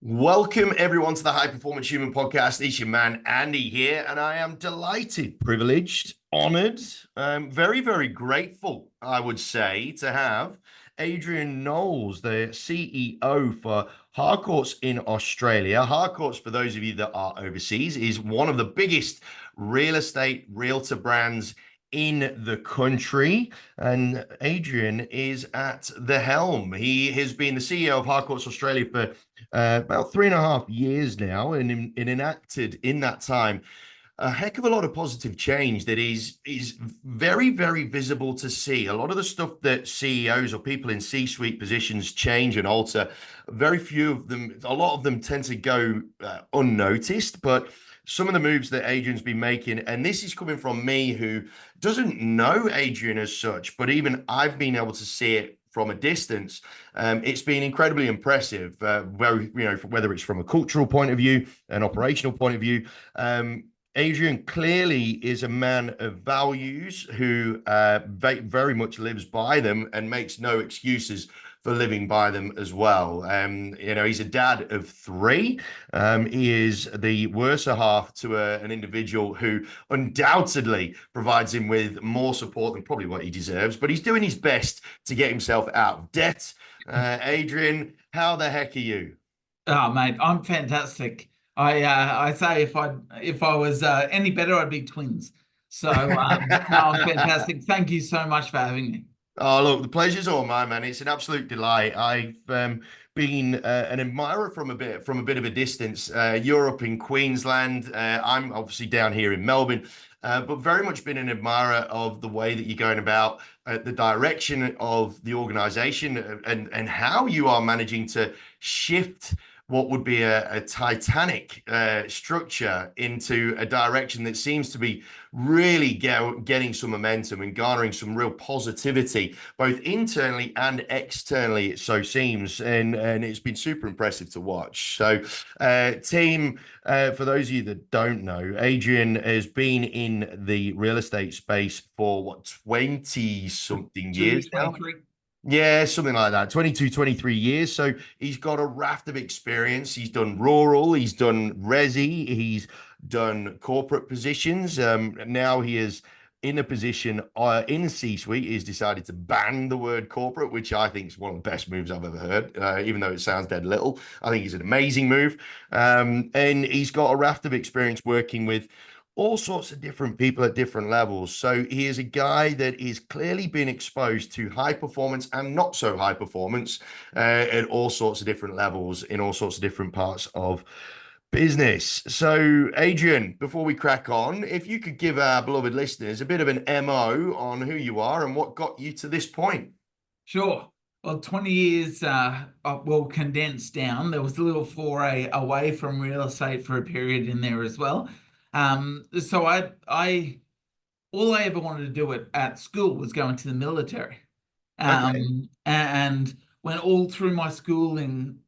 Welcome everyone to the High Performance Human Podcast. It's your man Andy here, and I am delighted, privileged, honored, very, very grateful, I would say, to have Adrian Knowles, the CEO for Harcourts in Australia. Harcourts, for those of you that are overseas, is one of the biggest real estate realtor brands in the country, and Adrian is at the helm. He has been the CEO of Harcourts Australia for about 3.5 years now, and enacted in that time a heck of a lot of positive change that is very, very visible to see. A lot of the stuff that CEOs or people in C-suite positions change and alter, very few of them, a lot of them tend to go unnoticed, but some of the moves that Adrian's been making, and this is coming from me who doesn't know Adrian as such, but even I've been able to see it from a distance. It's been incredibly impressive, whether it's from a cultural point of view, an operational point of view. Adrian clearly is a man of values who very much lives by them and makes no excuses for living by them as well. He's a dad of three. He is the worse half to an individual who undoubtedly provides him with more support than probably what he deserves, but he's doing his best to get himself out of debt. Adrian, how the heck are you? Oh, mate, I'm fantastic. I say if I was any better, I'd be twins. So no, I'm fantastic. Thank you so much for having me. Oh, look, the pleasure's all mine, man. It's an absolute delight. I've been an admirer from a bit of a distance. Europe in Queensland. I'm obviously down here in Melbourne, but very much been an admirer of the way that you're going about the direction of the organisation and how you are managing to shift what would be a titanic structure into a direction that seems to be really getting some momentum and garnering some real positivity, both internally and externally, it so seems. And it's been super impressive to watch. So, team, for those of you that don't know, Adrian has been in the real estate space for what, 20 something Two years now? 23. Yeah, something like that. 22, 23 years. So he's got a raft of experience. He's done rural, he's done resi, he's done corporate positions. Now he is in a position in C-suite. He's decided to ban the word corporate, which I think is one of the best moves I've ever heard, even though it sounds dead little. I think it's an amazing move. And he's got a raft of experience working with all sorts of different people at different levels. So he is a guy that is clearly been exposed to high performance and not so high performance at all sorts of different levels in all sorts of different parts of business. So, Adrian, before we crack on, if you could give our beloved listeners a bit of an MO on who you are and what got you to this point. Sure. Well, 20 years, well, condensed down. There was a little foray away from real estate for a period in there as well. So all I ever wanted to do at school was go into the military. Okay. And went all through my schooling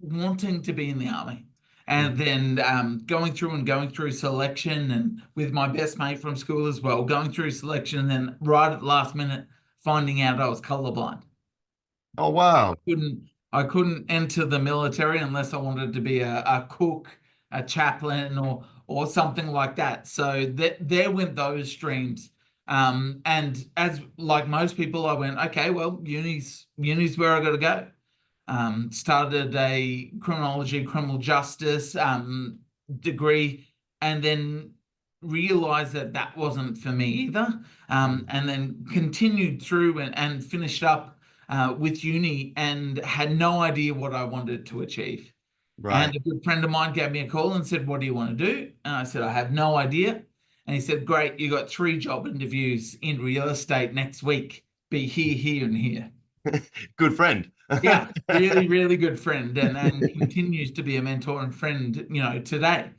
wanting to be in the army. And then going through selection and with my best mate from school as well, going through selection and then right at the last minute finding out I was colorblind. Oh, I wow. couldn't I couldn't enter the military unless I wanted to be a cook, a chaplain, or something like that. So there went those streams. And as like most people, I went, okay, well, uni's where I got to go. Started a criminology, criminal justice degree, and then realized that that wasn't for me either. And then continued through and finished up with uni and had no idea what I wanted to achieve. And Right. a good friend of mine gave me a call and said, "What do you want to do?" And I said, "I have no idea." And he said, "Great, you got 3 job interviews in real estate next week. Be here, here, and here." Good friend. Yeah, really, really good friend, and continues to be a mentor and friend, today.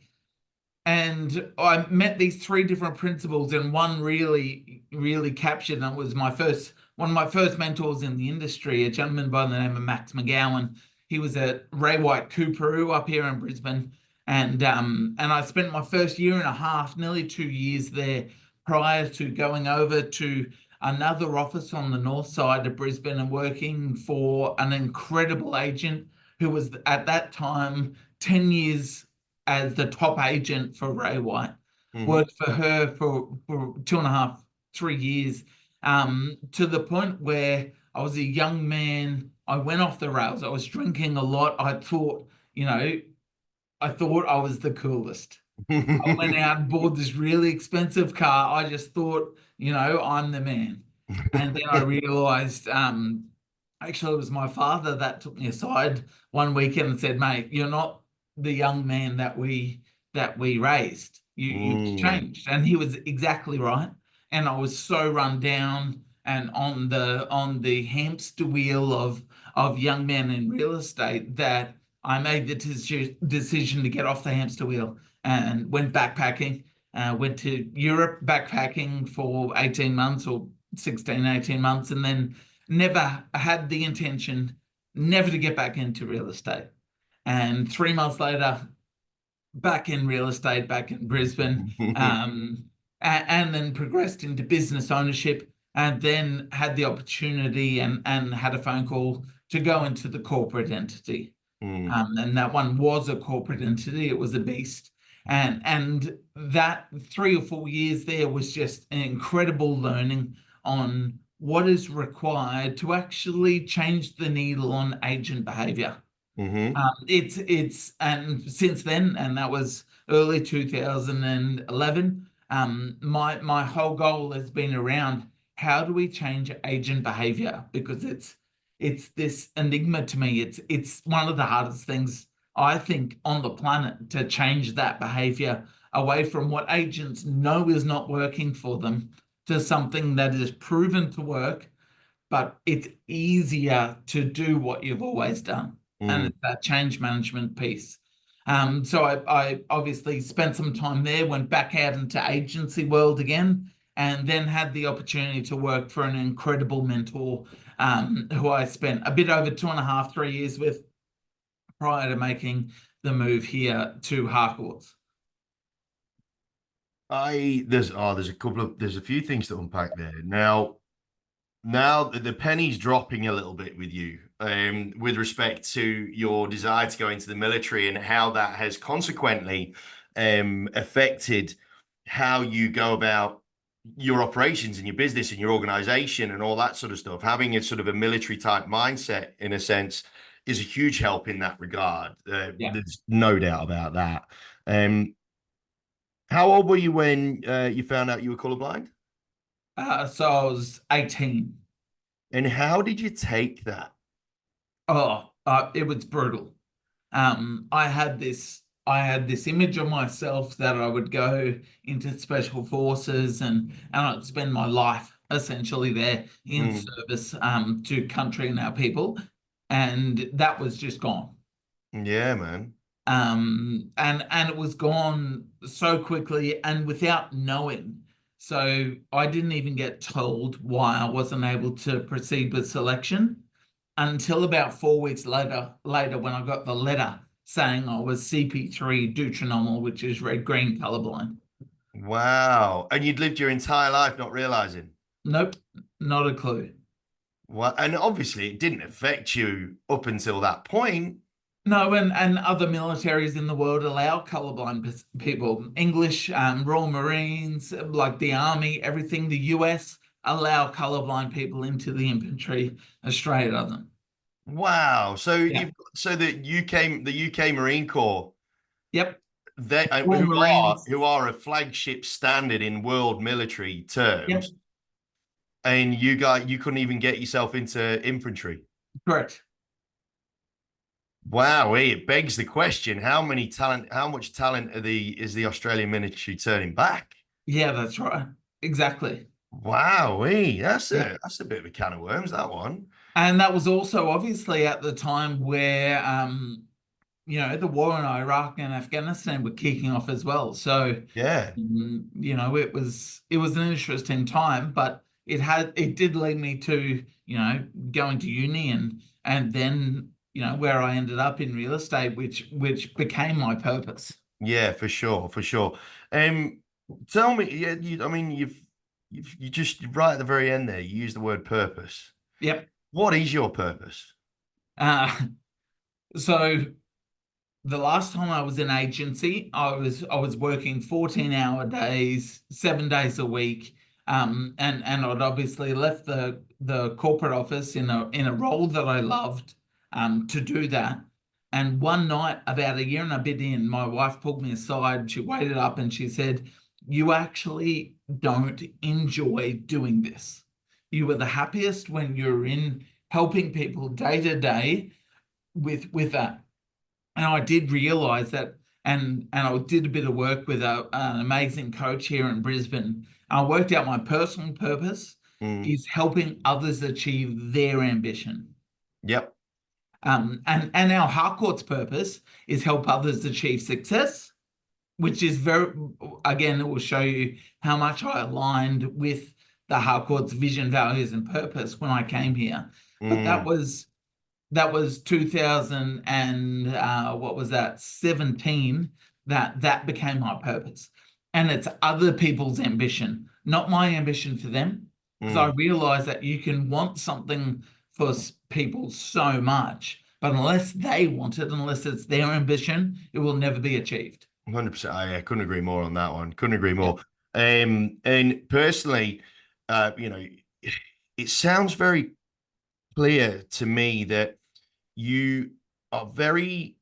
And I met these 3 different principles, and one really, really captured. And it was one of my first mentors in the industry, a gentleman by the name of Max McGowan. He was at Ray White Cooperoo up here in Brisbane, and I spent my first year and a half, nearly 2 years there, prior to going over to another office on the north side of Brisbane and working for an incredible agent who was at that time 10 years as the top agent for Ray White. Hmm. Worked for her for 2.5, 3 years, to the point where I was a young man. I went off the rails. I was drinking a lot. I thought I was the coolest. I went out and bought this really expensive car. I just thought, I'm the man. And then I realized, actually, it was my father that took me aside one weekend and said, "Mate, you're not the young man that we raised. You've Mm. changed." And he was exactly right. And I was so run down and on the hamster wheel of young men in real estate that I made the decision to get off the hamster wheel and went backpacking. Went to Europe backpacking for 18 months or 16, 18 months, and then never had the intention never to get back into real estate. And 3 months later, back in real estate, back in Brisbane, and then progressed into business ownership, and then had the opportunity and had a phone call to go into the corporate entity. Mm. And that one was a corporate entity. It was a beast. And that 3 or 4 years there was just an incredible learning on what is required to actually change the needle on agent behavior. Hmm. And since then, and that was early 2011, my whole goal has been around how do we change agent behavior, because it's this enigma to me. It's one of the hardest things I think on the planet, to change that behavior away from what agents know is not working for them to something that is proven to work, but it's easier to do what you've always done. And Mm. it's that change management piece. So I obviously spent some time there, went back out into agency world again, and then had the opportunity to work for an incredible mentor, who I spent a bit over 2.5, 3 years with prior to making the move here to Harcourts. There's a few things to unpack there. Now the penny's dropping a little bit with you, with respect to your desire to go into the military and how that has consequently affected how you go about your operations and your business and your organization and all that sort of stuff. Having a sort of a military type mindset, in a sense, is a huge help in that regard. Yeah. There's no doubt about that. Um, how old were you when you found out you were colorblind? So I was 18. And how did you take that? Oh, it was brutal. I had this image of myself that I would go into special forces, and I'd spend my life essentially there in Mm. service, to country and our people, and that was just gone. Yeah, man. And it was gone so quickly and without knowing. So I didn't even get told why I wasn't able to proceed with selection until about 4 weeks later when I got the letter saying I was CP3 Deuteronomal, which is red-green colorblind. Wow. And you'd lived your entire life not realizing. Nope, not a clue. Well, and obviously it didn't affect you up until that point. No, and other militaries in the world allow colorblind people. English, Royal Marines, like the Army, everything. The US allow colorblind people into the infantry. Australia doesn't. Wow. Yeah. So the UK Marine Corps, Yep. they Royal Marines. who are a flagship standard in world military Yep. terms, and you couldn't even get yourself into infantry. Correct. Wow, it begs the question: how much talent is the Australian military turning back? Yeah, that's right. Exactly. Wow, Yeah. that's a bit of a can of worms, that one. And that was also obviously at the time where, the war in Iraq and Afghanistan were kicking off as well. So, Yeah, it was an interesting time, but it did lead me to, going to uni, and then, where I ended up in real estate, which became my purpose. yeah, for sure, for sure. Um, Tell me, yeah, I mean, you just right at the very end there, you use the word purpose. Yep. What is your purpose? Uh, So the last time I was in agency, I was working 14-hour days, 7 days a week. And I'd obviously left the corporate office in a role that I loved to do that. And one night, about a year and a bit in, my wife pulled me aside. She waited up and she said, "You actually don't enjoy doing this. You were the happiest when you're in helping people day to day with that." And I did realize that, and I did a bit of work with an amazing coach here in Brisbane. I worked out my personal purpose Mm. is helping others achieve their ambition. Yep. And our Harcourts purpose is help others achieve success, which is very, again, it will show you how much I aligned with the Harcourts vision, values, and purpose when I came here. But that Mm. was 2000 and what was that, 17, that became my purpose. And it's other people's ambition, not my ambition for them, because I Mm. realize that you can want something for people so much, but unless they want it, unless it's their ambition, it will never be achieved. 100%. I couldn't agree more on that one. Couldn't agree Yeah. more. And personally, you know, it sounds very clear to me that you are very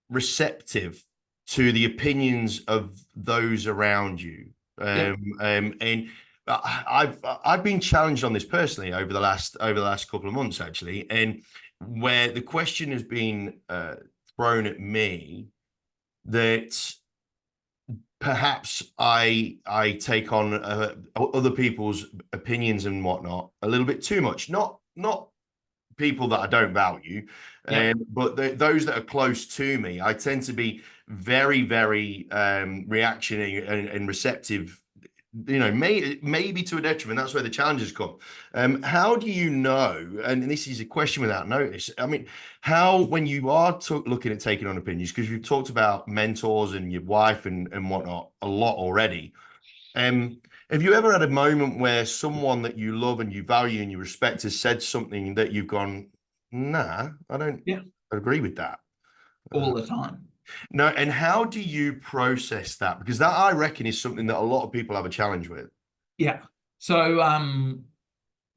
receptive to the opinions of those around you. Yep. And I've been challenged on this personally over the last couple of months actually, and where the question has been thrown at me that perhaps I take on other people's opinions and whatnot a little bit too much. Not people that I don't value, Yep. but those that are close to me, I tend to be very, very reactionary and receptive. Maybe to a detriment. That's where the challenges come. How do you know? And this is a question without notice. I mean, how when you are looking at taking on opinions, because you've talked about mentors and your wife and whatnot a lot already. Um, have you ever had a moment where someone that you love and you value and you respect has said something that you've gone, nah, I don't Yeah. agree with that? All the time. No, and how do you process that? Because that I reckon is something that a lot of people have a challenge with. Yeah. So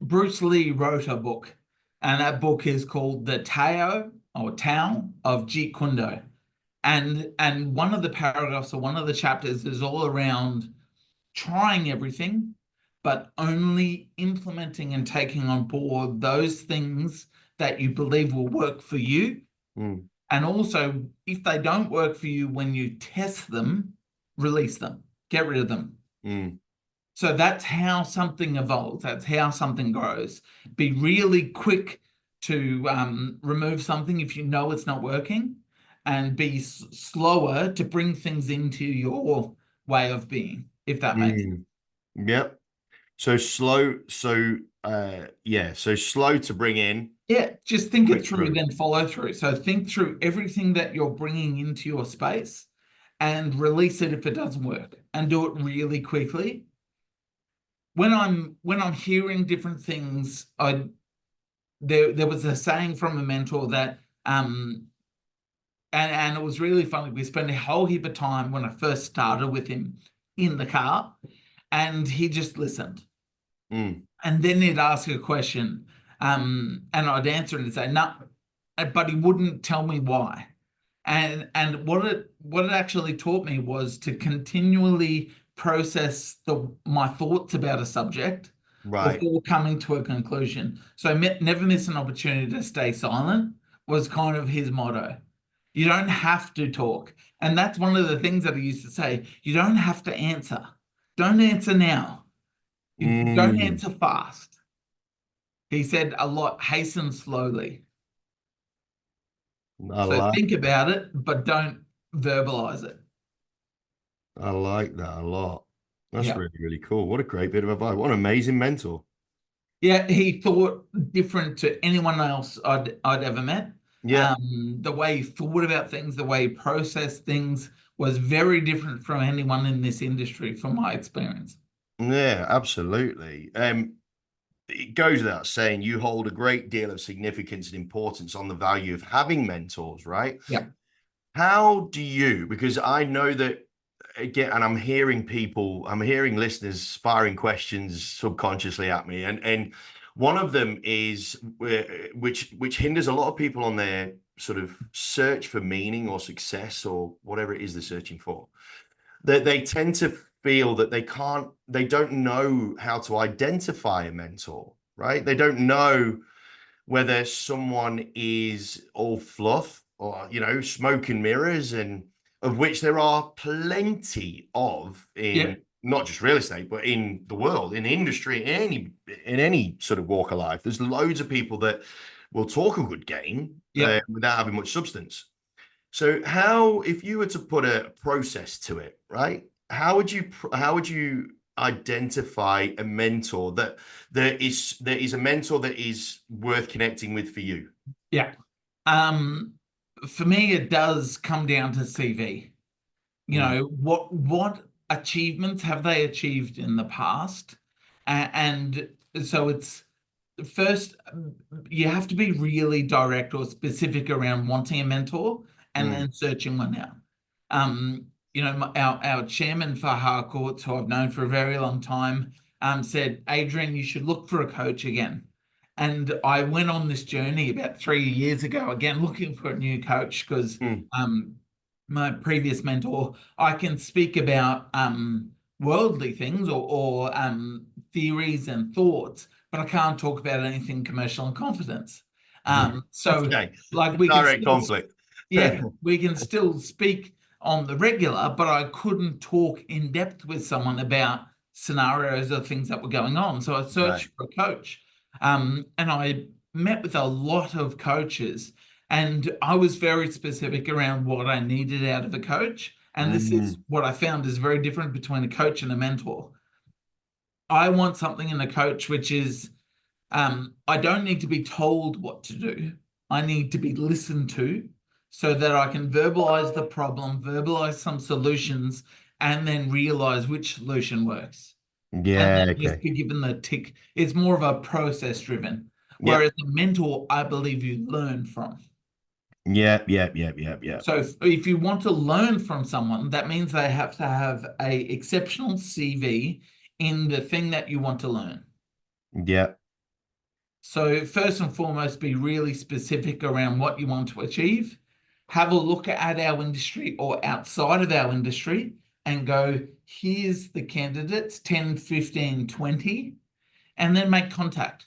Bruce Lee wrote a book, and that book is called The Tao of Jeet Kune Do. And one of the paragraphs or one of the chapters is all around trying everything, but only implementing and taking on board those things that you believe will work for you. Mm, And also, if they don't work for you when you test them, release them, get rid of them. mm, So that's how something evolves. That's how something grows. Be really quick to remove something if you know it's not working, and be slower to bring things into your way of being, if that makes sense. mm. Yep. So slow to bring in, Yeah, just think it quick to through, release. then follow through. So think through everything that you're bringing into your space and release it if it doesn't work, and do it really quickly. When I'm hearing different things, there was a saying from a mentor that and it was really funny. We spent a whole heap of time when I first started with him in the car, and he just listened. Mm, And then he'd ask a question, and I'd answer it and say, no, but he wouldn't tell me why. And what it actually taught me was to continually process my thoughts about a subject right. before coming to a conclusion. So never miss an opportunity to stay silent was kind of his motto. You don't have to talk. And that's one of the things that he used to say. You don't have to answer. Don't answer now. You don't Mm, answer fast. He said a lot, hasten slowly. I So like think about it, but don't verbalize it. I like that a lot. That's Yeah. really, really cool. What a great bit of advice. What an amazing mentor. Yeah, he thought different to anyone else I'd ever met. Yeah. The way he thought about things, the way he processed things was very different from anyone in this industry, from my experience. Yeah, absolutely. it goes without saying you hold a great deal of significance and importance on the value of having mentors, right? Yeah. How do you, because I know that again, and I'm hearing listeners firing questions subconsciously at me, and one of them is which hinders a lot of people on their sort of search for meaning or success or whatever it is they're searching for. That they tend to feel that they don't know how to identify a mentor, right? They don't know whether someone is all fluff or, smoke and mirrors, and of which there are plenty of Yeah. in not just real estate, but in the world, in industry, in any sort of walk of life. There's loads of people that will talk a good game Yeah. without having much substance. So how, if you were to put a process to it, right? How would you identify a mentor that is a mentor that is worth connecting with for you? Yeah. Um, for me, it does come down to CV. Mm, What achievements have they achieved in the past? And so it's first, you have to be really direct or specific around wanting a mentor and mm, then searching one out. Our chairman for Harcourts, who I've known for a very long time, said, Adrian, you should look for a coach again. And I went on this journey about 3 years ago, again, looking for a new coach because mm. my previous mentor, I can speak about worldly things or theories and thoughts, but I can't talk about anything commercial and confidence. So Okay. like we can Direct still, conflict. yeah, we can still speak on the regular, but I couldn't talk in depth with someone about scenarios or things that were going on. So I Right. searched for a coach, and I met with a lot of coaches, and I was very specific around what I needed out of a coach. And this is Mm, what I found is very different between a coach and a mentor. I want something in a coach which is I don't need to be told what to do. I need to be listened to so that I can verbalize the problem, verbalize some solutions, and then realize which solution works. And yeah, then just okay. be given the tick. It's more of a process driven. Yep. Whereas the mentor, I believe you learn from. Yep, yep, yep, yep, yep. So if you want to learn from someone, that means they have to have a exceptional CV in the thing that you want to learn. Yep. So first and foremost, be really specific around what you want to achieve. Have a look at our industry or outside of our industry and go, here's the candidates, 10, 15, 20, and then make contact.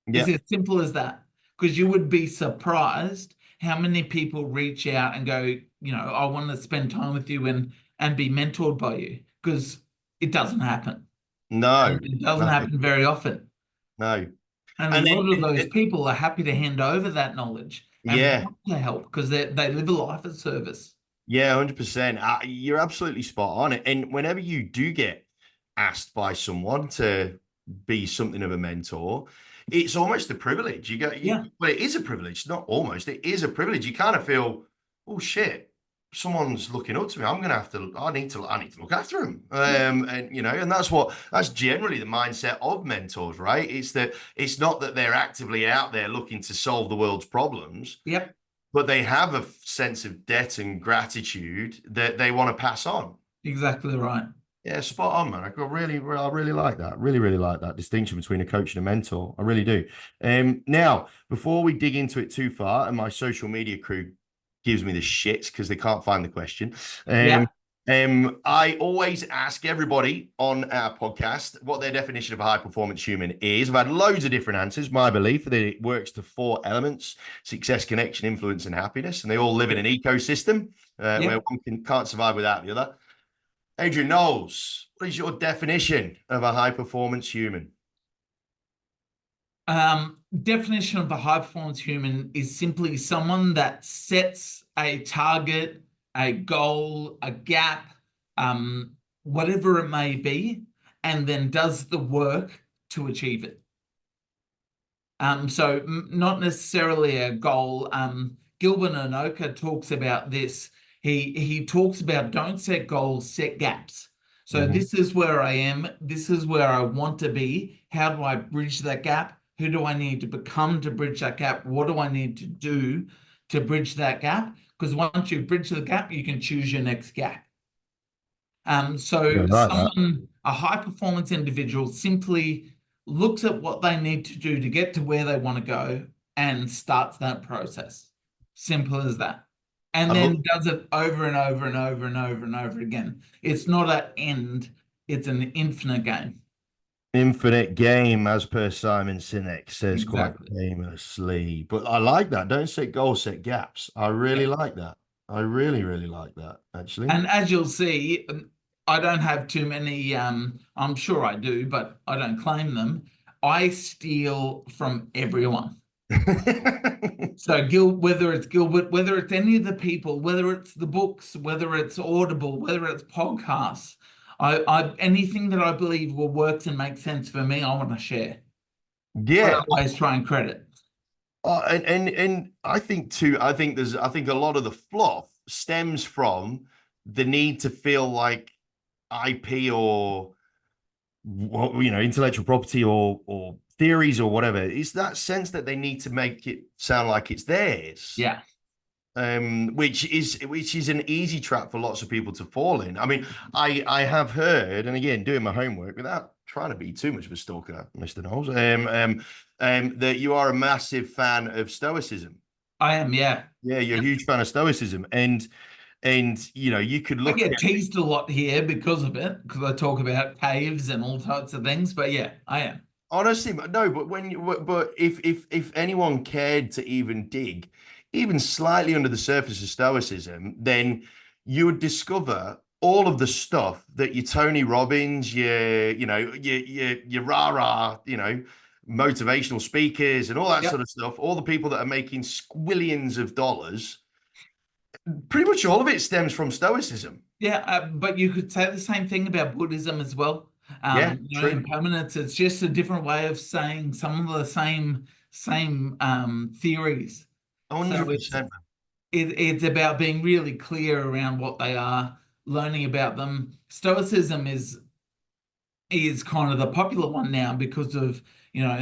It's as Yep. simple as that. Because you would be surprised how many people reach out and go, I want to spend time with you and be mentored by you. Because it doesn't happen. No, And it doesn't no, happen very often. no. And a And lot then, of those people are happy to hand over that knowledge and yeah. want to help because they live a life of service. Yeah, 100%. You're absolutely spot on. And whenever you do get asked by someone to be something of a mentor, it's almost a privilege. Yeah, Well, it is a privilege, not almost. It is a privilege. You kind of feel, oh shit, someone's looking up to me. I need to look after them. yeah, And that's generally the mindset of mentors, right? It's not that they're actively out there looking to solve the world's problems, yep, but they have a sense of debt and gratitude that they want to pass on. exactly right. Yeah, spot on, man. I really like that. Really, really like that distinction between a coach and a mentor. I really do. Now, before we dig into it too far, and my social media crew gives me the shits because they can't find the question. Yeah, I always ask everybody on our podcast what their definition of a high performance human is. I've had loads of different answers. My belief that it works to four elements: success, connection, influence, and happiness. And they all live in yep, an ecosystem where yep. one can't survive without the other. Adrian Knowles, what is your definition of a high performance human? Definition of a high performance human is simply someone that sets a target, a goal, a gap, whatever it may be, and then does the work to achieve it. So not necessarily a goal. Gilbert Anoka talks about this. He talks about don't set goals, set gaps. So Mhm. this is where I am. This is where I want to be. How do I bridge that gap? Who do I need to become to bridge that gap? What do I need to do to bridge that gap? Because once you bridge the gap, you can choose your next gap. Yeah, I So like that. a high performance individual simply looks at what they need to do to get to where they want to go and starts that process. Simple as that. I And look then does it over and over and over and over and over again. It's not an end, it's an infinite game. infinite game, as per Simon Sinek says quite Exactly. famously. But I like that. Don't set goals, set gaps. I Yeah. really like that. I really, really like that, actually. And as you'll see, I don't have too many, I'm sure I do, but I don't claim them. I steal from everyone. So whether it's Gilbert, whether it's any of the people, whether it's the books, whether it's Audible, whether it's podcasts, anything that I believe will works and makes sense for me, I want to share. I Yeah. always try and credit. And I think too, I think a lot of the fluff stems from the need to feel like IP or intellectual property or theories or whatever. It's that sense that they need to make it sound like it's theirs. Yeah. Which is an easy trap for lots of people to fall in. I mean, I have heard, and again, doing my homework without trying to be too much of a stalker, Mr. Knowles, that you are a massive fan of Stoicism. I am, yeah. Yeah, you're a Yeah. huge fan of Stoicism, and you could I look get at teased a lot here because of it, because I talk about caves and all types of things. But yeah, I am. honestly, no, but but if anyone cared to even dig even slightly under the surface of Stoicism, then you would discover all of the stuff that your Tony Robbins, your rah rah, motivational speakers and all that sort Yep. of stuff, all the people that are making squillions of dollars, pretty much all of it stems from Stoicism. Yeah, but you could say the same thing about Buddhism as well. Yeah, true. Impermanence, it's just a different way of saying some of the same theories. So 100%. it's about being really clear around what they are, learning about them. Stoicism is kind of the popular one now because of,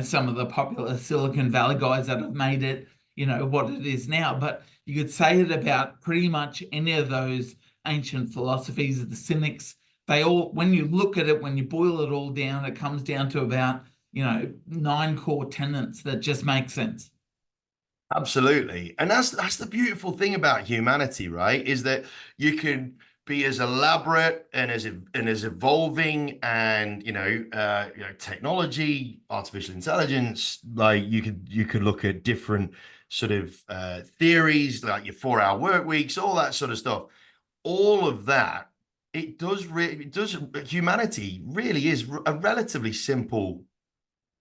some of the popular Silicon Valley guys that have made it, what it is now. But you could say it about pretty much any of those ancient philosophies of the Cynics. They all, when you look at it, when you boil it all down, it comes down to about, 9 core tenets that just make sense. Absolutely. And that's the beautiful thing about humanity, right? Is that you can be as elaborate and as evolving and technology, artificial intelligence, like you could look at different sort of theories like your 4-hour work weeks, all that sort of stuff. All of that, it does humanity really is a relatively simple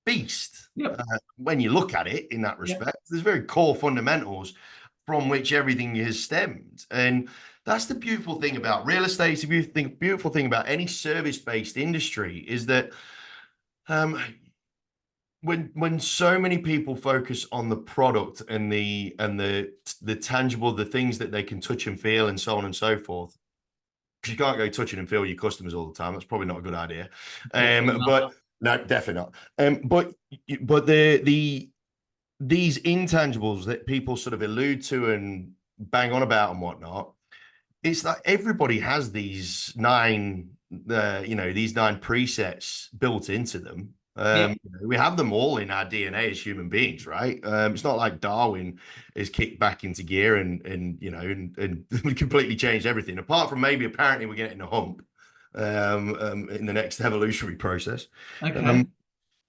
beast Yep. when you look at it in that Yep. respect. There's very core fundamentals from which everything has stemmed. And that's the beautiful thing about real estate. It's the beautiful thing about any service-based industry is that um, when so many people focus on the product and the tangible, the things that they can touch and feel and so on and so forth, because you can't go touching and feel your customers all the time. That's probably not a good idea. Definitely not. But no, definitely not. But these intangibles that people sort of allude to and bang on about and whatnot, it's like everybody has these 9 presets built into them. Yep. We have them all in our DNA as human beings, right? It's not like Darwin is kicked back into gear and completely changed everything. Apart from maybe apparently we're getting a hump in the next evolutionary process. Okay. Um,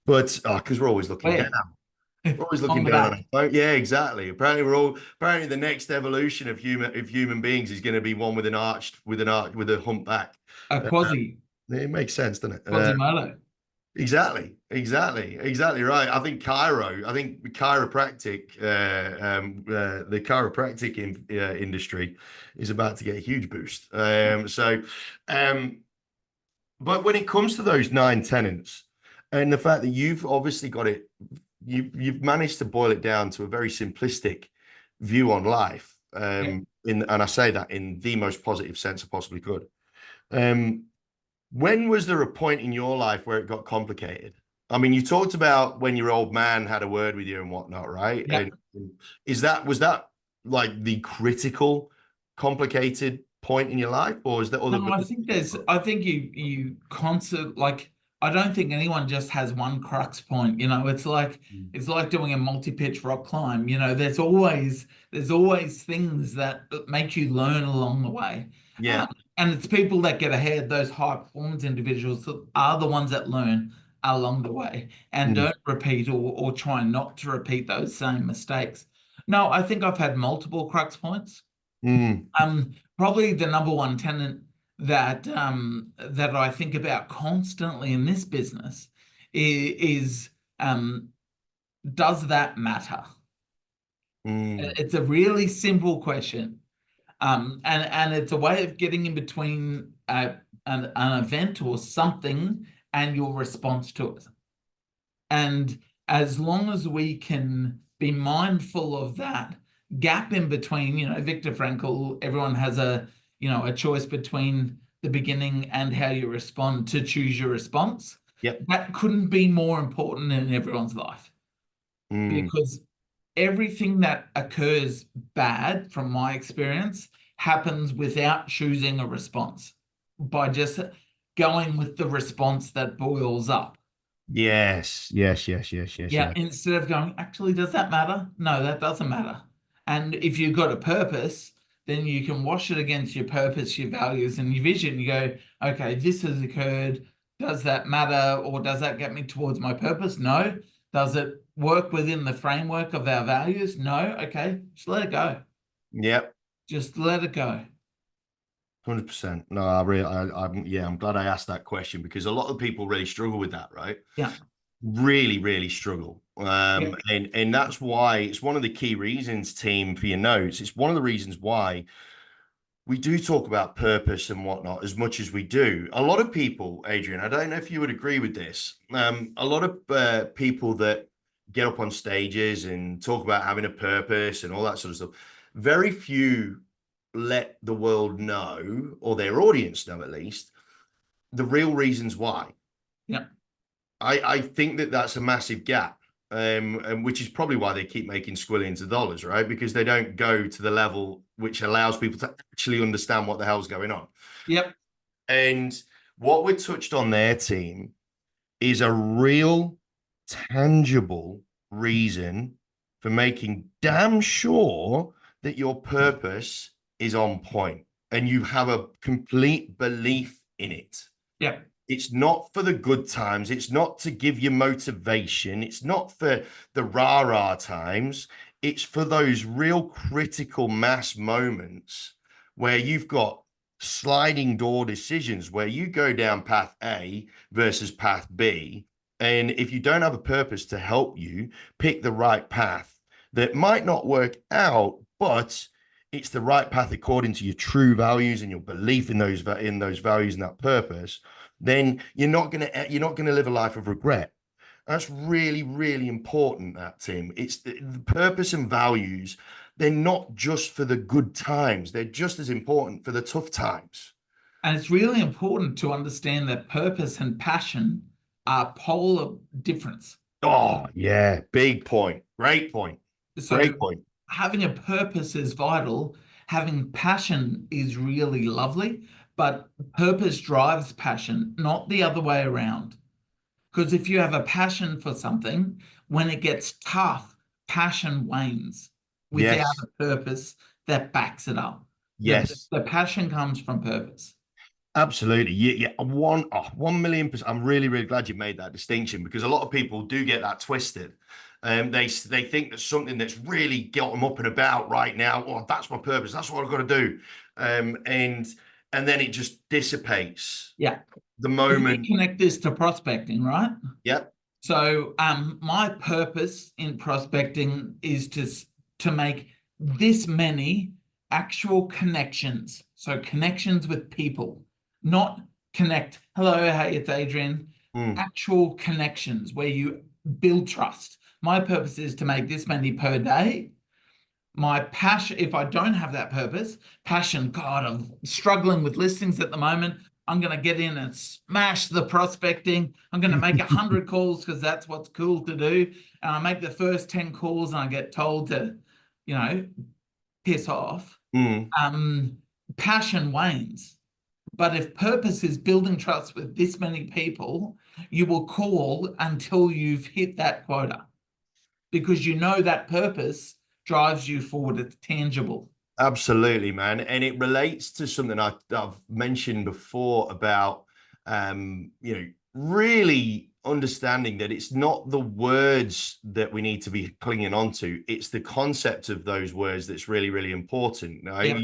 but because we're always looking down. Where? We're always On looking the down on our back. phone. Yeah, exactly. Apparently the next evolution of human beings is going to be one with a humpback. A Uh, quasi, it makes sense, doesn't it? Quasimodo. Exactly right. I think the chiropractic industry is about to get a huge boost. Um, but when it comes to those 9 tenants and the fact that you've obviously got it, you've managed to boil it down to a very simplistic view on life. Yeah. And I say that in the most positive sense I possibly could. Um, When was there a point in your life where it got complicated? I mean, you talked about when your old man had a word with you and whatnot, right? Yeah. And was that like the critical, complicated point in your life, or is there other? No, I think you constant, like, I don't think anyone just has one crux point, it's like doing a multi-pitch rock climb, there's always things that make you learn along the way. Yeah. Um, and it's people that get ahead, those high performance individuals that are the ones that learn along the way and Mm, don't repeat or try not to repeat those same mistakes. No, I think I've had multiple crux points. mm, Probably the number one tenet that I think about constantly in this business is does that matter? mm. It's a really simple question, and it's a way of getting in between an event or something and your response to it. And as long as we can be mindful of that gap in between, Viktor Frankl, everyone has a choice between the beginning and how you respond to choose your response. Yep. That couldn't be more important in everyone's life Mm. because everything that occurs bad, from my experience, happens without choosing a response, by just going with the response that boils up. Yes. Yes. Yes. Yes. Yes. Yeah, Yes. instead of going, actually, does that matter? No, that doesn't matter. And if you've got a purpose, then you can wash it against your purpose, your values, and your vision. You go, okay, this has occurred. Does that matter? Or does that get me towards my purpose? No. Does it work within the framework of our values? No. Okay, just let it go. Yep. Just let it go. 100%. No, I really, yeah, I'm glad I asked that question because a lot of people really struggle with that, right? Yeah. Really, really struggle. Yeah. And that's why it's one of the key reasons, team, for your notes. It's one of the reasons why we do talk about purpose and whatnot as much as we do. A lot of people, Adrian, I don't know if you would agree with this. A lot of people that get up on stages and talk about having a purpose and all that sort of stuff, very few let the world know, or their audience know at least, the real reasons why. Yeah. I think that that's a massive gap, and which is probably why they keep making squillions of dollars, right? Because they don't go to the level which allows people to actually understand what the hell's going on. Yep. And what we're touched on their team is a real, tangible reason for making damn sure that your purpose is on point and you have a complete belief in it. Yep. It's not for the good times. It's not to give you motivation. It's not for the rah-rah times. It's for those real critical mass moments where you've got sliding door decisions where you go down path A versus path B. And if you don't have a purpose to help you pick the right path that might not work out, but it's the right path according to your true values and your belief in those values and that purpose, then you're not gonna live a life of regret. That's really, really important, that, Tim. It's the purpose and values. They're not just for the good times. They're just as important for the tough times. And it's really important to understand that purpose and passion are polar difference. Oh, yeah. Big point. Great point. So Great point. having a purpose is vital. Having passion is really lovely, but purpose drives passion, not the other way around. Because if you have a passion for something, when it gets tough, passion wanes without Yes. a purpose that backs it up. Yes. The passion comes from purpose. Absolutely. Yeah, yeah. 1,000,000%. I'm really, really glad you made that distinction because a lot of people do get that twisted. They think that something that's really got them up and about right now. Oh, that's my purpose. That's what I've got to do. And then it just dissipates Yeah. the We moment. connect this to prospecting, right? Yep. So my purpose in prospecting is to make this many actual connections. So connections with people, not connect. Hello, hey, it's Adrian. Mm. Actual connections where you build trust. My purpose is to make this many per day. My passion, if I don't have that purpose, passion, God, I'm struggling with listings at the moment. I'm going to get in and smash the prospecting. I'm going to make 100 calls because that's what's cool to do. And I make the first 10 calls and I get told to, piss off. Mm. Passion wanes. But if purpose is building trust with this many people, you will call until you've hit that quota because you know that purpose drives you forward. It's tangible. Absolutely, man. And it relates to something I've mentioned before about, really understanding that it's not the words that we need to be clinging on to. It's the concept of those words that's really, really important. Now, Yep.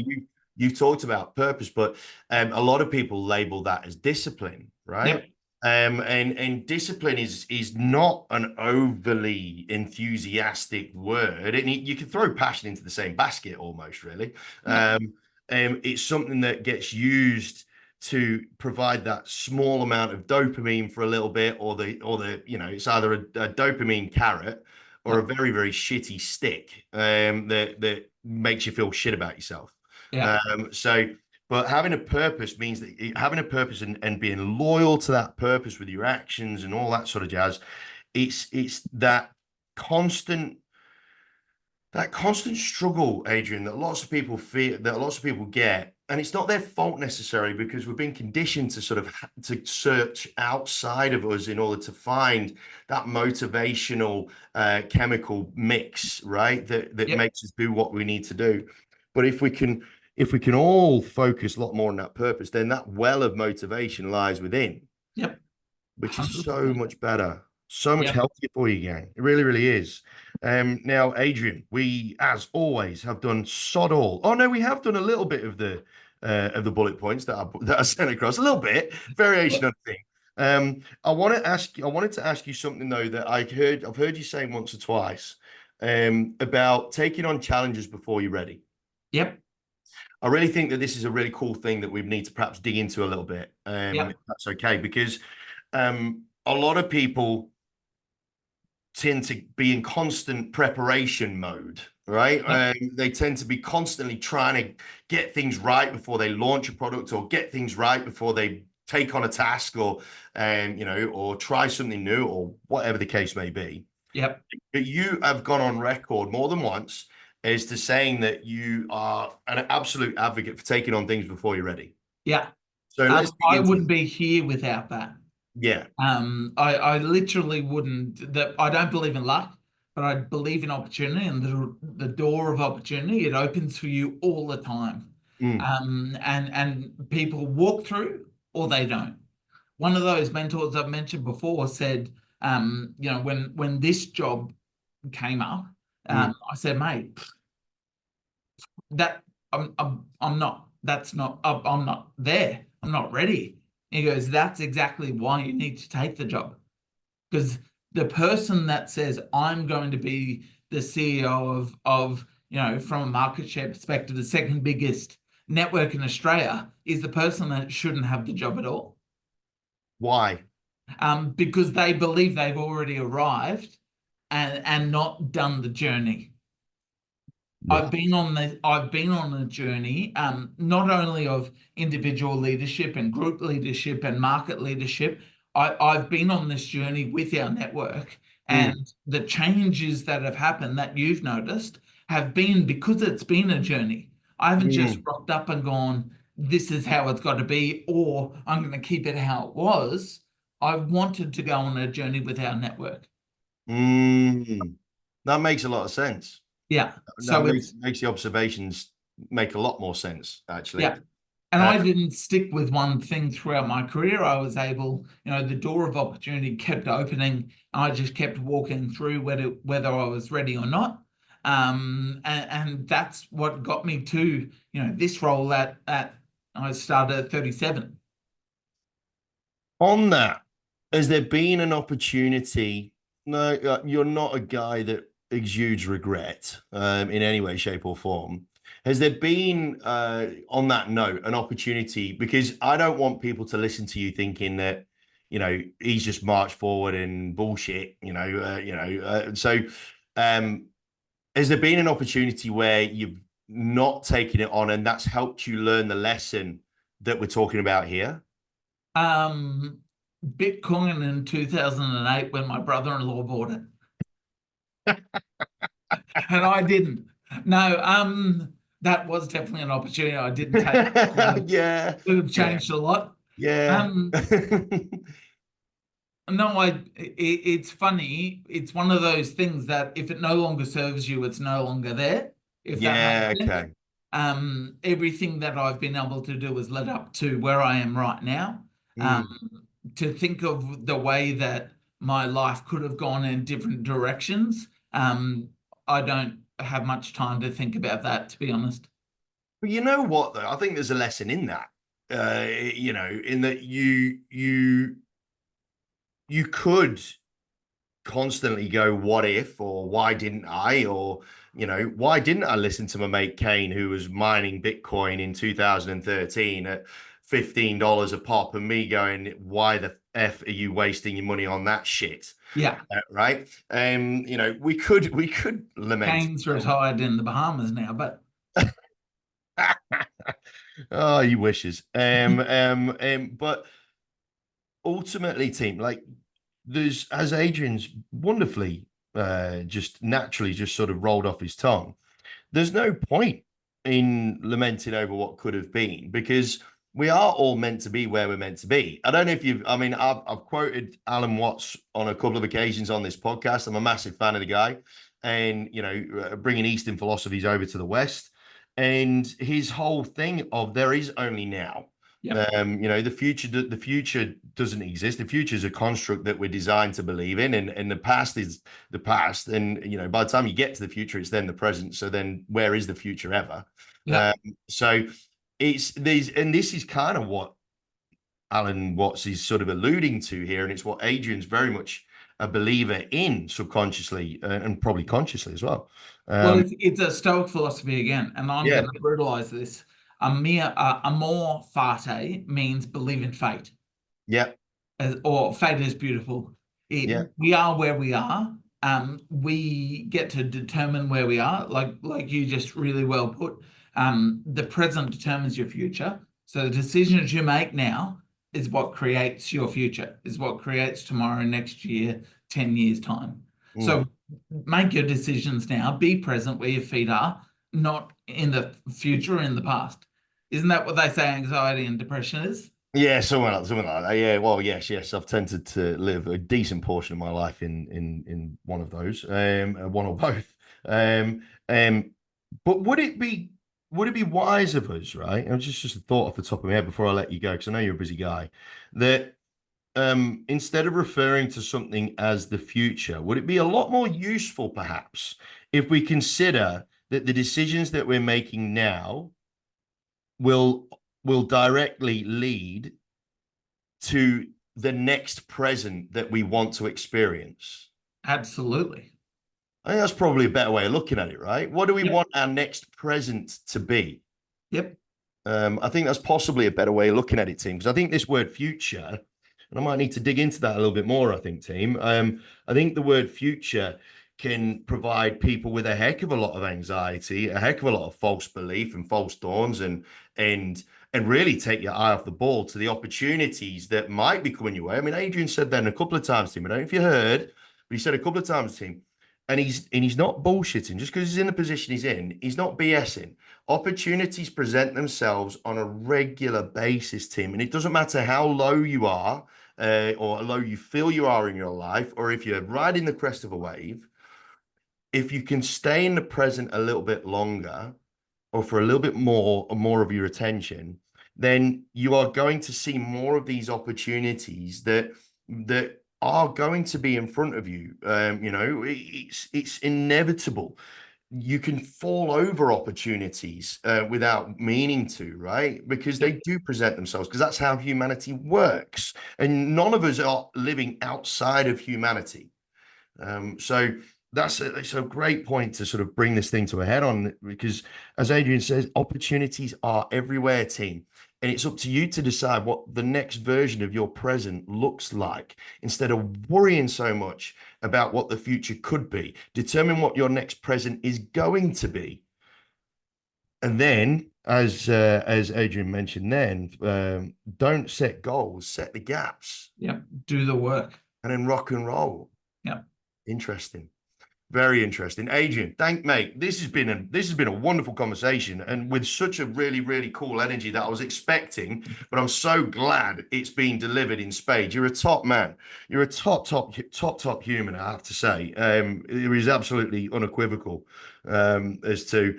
you've talked about purpose, but a lot of people label that as discipline, right? Yep. And discipline is not an overly enthusiastic word. You can throw passion into the same basket almost, really. Yep. It's something that gets used to provide that small amount of dopamine for a little bit, it's either a dopamine carrot or a Yep. very, very shitty stick that makes you feel shit about yourself. Yep. So but having a purpose means that having a purpose and being loyal to that purpose with your actions and all that sort of jazz, it's constant that constant struggle, Adrian, that lots of people feel, that lots of people get, and it's not their fault necessarily because we've been conditioned to sort of to search outside of us in order to find that motivational chemical mix, right? That Yep. makes us do what we need to do. But if we can all focus a lot more on that purpose, then that well of motivation lies within, Yep. which is so 100%. much better, so much Yep. healthier for you, gang. It really, really is. Now, Adrian, we, as always, have done sod all. Oh no, we have done a little bit of the bullet points that I sent across, a little bit variation Yep. of the thing. I wanted to ask you something though that I've heard you say once or twice, about taking on challenges before you're ready. Yep. I really think that this is a really cool thing that we need to perhaps dig into a little bit, if Yep. that's okay, because a lot of people tend to be in constant preparation mode, right? Yep. They tend to be constantly trying to get things right before they launch a product or get things right before they take on a task or try something new or whatever the case may be. Yep. But you have gone on record more than once as to saying that you are an absolute advocate for taking on things before you're ready. Yeah. So let's dig I into wouldn't it. be here without that. Yeah. I literally wouldn't. That I don't believe in luck, but I believe in opportunity and the door of opportunity. It opens for you all the time. Mm, And people walk through or they don't. One of those mentors I've mentioned before said, when this job came up, mm, I said, mate, that I'm not. That's not. I'm not there. I'm not ready. He goes, that's exactly why you need to take the job. Because the person that says I'm going to be the CEO of from a market share perspective, the second biggest network in Australia is the person that shouldn't have the job at all. why? Because they believe they've already arrived and not done the journey. Right. I've been on a journey, not only of individual leadership and group leadership and market leadership. I've been on this journey with our network, Mm, and the changes that have happened that you've noticed have been because it's been a journey. I haven't just mm, rocked up and gone, this is how it's got to be, or I'm going to keep it how it was. I wanted to go on a journey with our network. mm. That makes a lot of sense. Yeah. That So makes it's, makes the observations make a lot more sense, actually. yeah. And Uh, I didn't stick with one thing throughout my career. I was able, the door of opportunity kept opening. I just kept walking through whether I was ready or not. And that's what got me to, this role at I started at 37. on that, has there been an opportunity? No, you're not a guy that exudes regret in any way, shape, or form. Has there been, on that note, an opportunity? Because I don't want people to listen to you thinking that, he's just marched forward and bullshit. So, um, has there been an opportunity where you've not taken it on, and that's helped you learn the lesson that we're talking about here? Bitcoin in 2008 when my brother-in-law bought it, and I didn't. No, that was definitely an opportunity I didn't take. Yeah, Would have yeah, changed a lot. yeah. Um, no, it's funny. It's one of those things that if it no longer serves you, it's no longer there, if that Yeah, makes sense. okay. Everything that I've been able to do has led up to where I am right now. Um, Mm. to think of the way that my life could have gone in different directions, I don't have much time to think about that, to be honest. But you know what, though? I think there's a lesson in that. In that you could constantly go, what if, or why didn't I, or why didn't I listen to my mate Kane, who was mining Bitcoin in 2013 at $15 a pop, and me going, why the f are you wasting your money on that shit? Yeah, Right? We could lament Kane's it so much. retired in the Bahamas now, but Oh, he wishes. But ultimately, team, like there's as Adrian's wonderfully just naturally just sort of rolled off his tongue. There's no point in lamenting over what could have been because we are all meant to be where we're meant to be. I don't know if you've, I mean, I've quoted Alan Watts on a couple of occasions on this podcast. I'm a massive fan of the guy and, bringing Eastern philosophies over to the West. And his whole thing of there is only now. yep, The future doesn't exist. The future is a construct that we're designed to believe in, and the past is the past. And by the time you get to the future, it's then the present. So then, where is the future ever? Um, yep. so it's these, and this is kind of what Alan Watts is sort of alluding to here, and it's what Adrian's very much a believer in subconsciously and probably consciously as well. Well, Um, it's a Stoic philosophy again, and I'm yeah, going to brutalize this. Amor fati means believe in fate, yeah, or fate is beautiful. yeah. We are where we are. We get to determine where we are, like you just really well put. The present determines your future. So the decisions you make now is what creates your future, is what creates tomorrow, next year, 10 years time. Mm. So make your decisions now, be present where your feet are, not in the future or in the past. Isn't that what they say anxiety and depression is? Yeah, something like that. Yeah, well, yes, yes. I've tended to live a decent portion of my life in one of those, one or both. Um, um, but would it be wise of us, right? And just a thought off the top of my head before I let you go, because I know you're a busy guy, that instead of referring to something as the future, would it be a lot more useful, perhaps, if we consider that the decisions that we're making now will will directly lead to the next present that we want to experience? Absolutely. I think that's probably a better way of looking at it, right? What do we Yep. want our next present to be? Yep. I think that's possibly a better way of looking at it, team, because I think this word future, and I might need to dig into that a little bit more, I think, team. I think the word future can provide people with a heck of a lot of anxiety, a heck of a lot of false belief and false dawns, and really take your eye off the ball to the opportunities that might be coming your way. I mean, Adrian said that a couple of times, team. I don't know if you heard, but he said a couple of times, team. And he's not bullshitting just because he's in the position he's in. He's not BSing. Opportunities present themselves on a regular basis, Tim, and it doesn't matter how low you are or how low you feel you are in your life, or if you're riding the crest of a wave. If you can stay in the present a little bit longer, or for a little bit more of your attention, then you are going to see more of these opportunities that are going to be in front of you. It's inevitable. You can fall over opportunities without meaning to, right? Because Yep. they do present themselves, because that's how humanity works. And none of us are living outside of humanity. So it's a great point to sort of bring this thing to a head on, because as Adrian says, opportunities are everywhere, team. And it's up to you to decide what the next version of your present looks like instead of worrying so much about what the future could be. Determine what your next present is going to be. And then, as Adrian mentioned, then don't set goals, set the gaps, Yep. Do the work. and then rock and roll. Yep. Interesting. Very interesting. Adrian, mate. This has been a wonderful conversation, and with such a really cool energy that I was expecting, but I'm so glad it's been delivered in spades. You're a top man. You're a top human, I have to say. It is absolutely unequivocal as to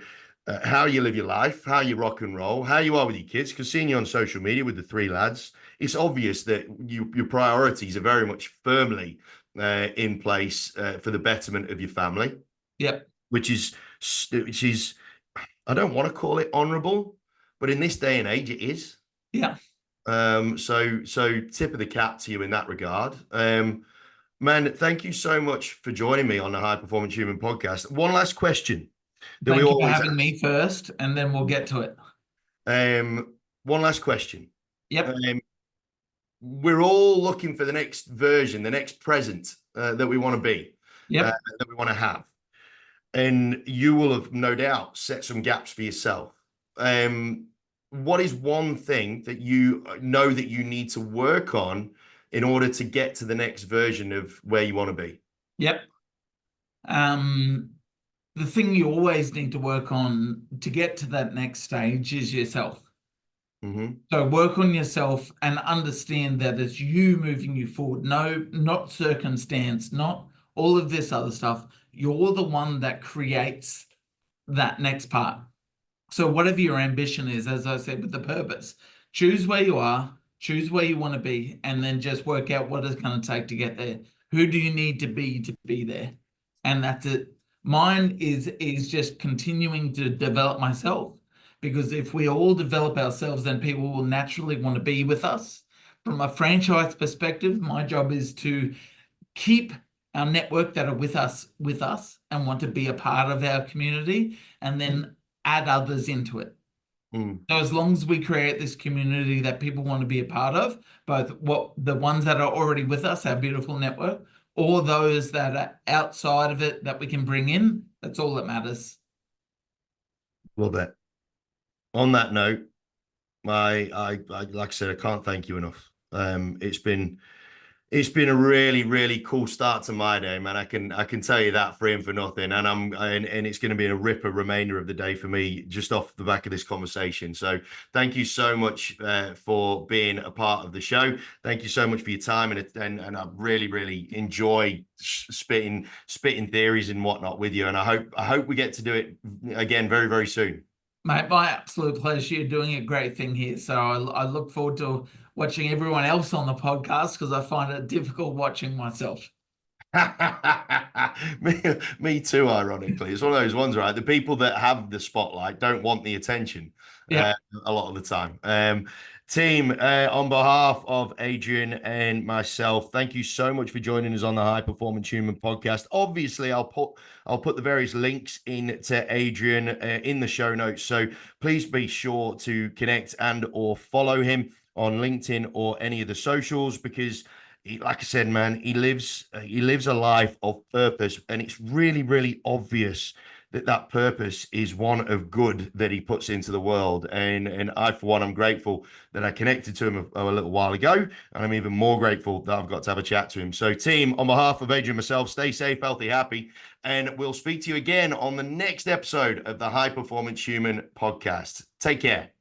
how you live your life, how you rock and roll, how you are with your kids. Because seeing you on social media with the three lads, it's obvious that your priorities are very much firmly in place for the betterment of your family. Yep. which is I don't want to call it honourable, but in this day and age, it is. Yeah. So tip of the cap to you in that regard. Man, thank you so much for joining me on the High Performance Human podcast. One last question that we Thank you for always having ask. me first, and then we'll get to it. One last question. Yep. We're all looking for the next version, the next present that we want to be, Yep. that we want to have. And you will have no doubt set some gaps for yourself. What is one thing that you know that you need to work on in order to get to the next version of where you want to be? Yep. The thing you always need to work on to get to that next stage is yourself. Mm-hmm. So work on yourself and understand that it's you moving you forward. No, not circumstance, not all of this other stuff. You're the one that creates that next part. So whatever your ambition is, as I said, with the purpose, choose where you are, choose where you want to be, and then just work out what it's going to take to get there. Who do you need to be there? And that's it. Mine is just continuing to develop myself, because if we all develop ourselves, then people will naturally want to be with us. From a franchise perspective, my job is to keep our network that are with us and want to be a part of our community, and then add others into it. So as long as we create this community that people want to be a part of, both the ones that are already with us, our beautiful network, or those that are outside of it that we can bring in, that's all that matters. Love it. On that note, I like I said, I can't thank you enough. It's been a really cool start to my day, man. I can tell you that free and for nothing. And it's going to be a ripper remainder of the day for me, just off the back of this conversation. So thank you so much for being a part of the show. Thank you so much for your time, and I really enjoy spitting theories and whatnot with you. And I hope we get to do it again very soon. Mate, my absolute pleasure. You're doing a great thing here. So I look forward to watching everyone else on the podcast, because I find it difficult watching myself. me too, ironically. It's one of those ones, right? The people that have the spotlight don't want the attention Yeah. a lot of the time. Team, on behalf of Adrian and myself, thank you so much for joining us on the High Performance Human podcast. Obviously, I'll put the various links in to Adrian in the show notes, so please be sure to connect and or follow him on LinkedIn or any of the socials, because like I said, man, he lives a life of purpose, and it's really obvious that purpose is one of good that he puts into the world. And I, for one, I'm grateful that I connected to him a little while ago, and I'm even more grateful that I've got to have a chat to him. So, team, on behalf of Adrian and myself, stay safe, healthy, happy, and we'll speak to you again on the next episode of the High Performance Human podcast. Take care.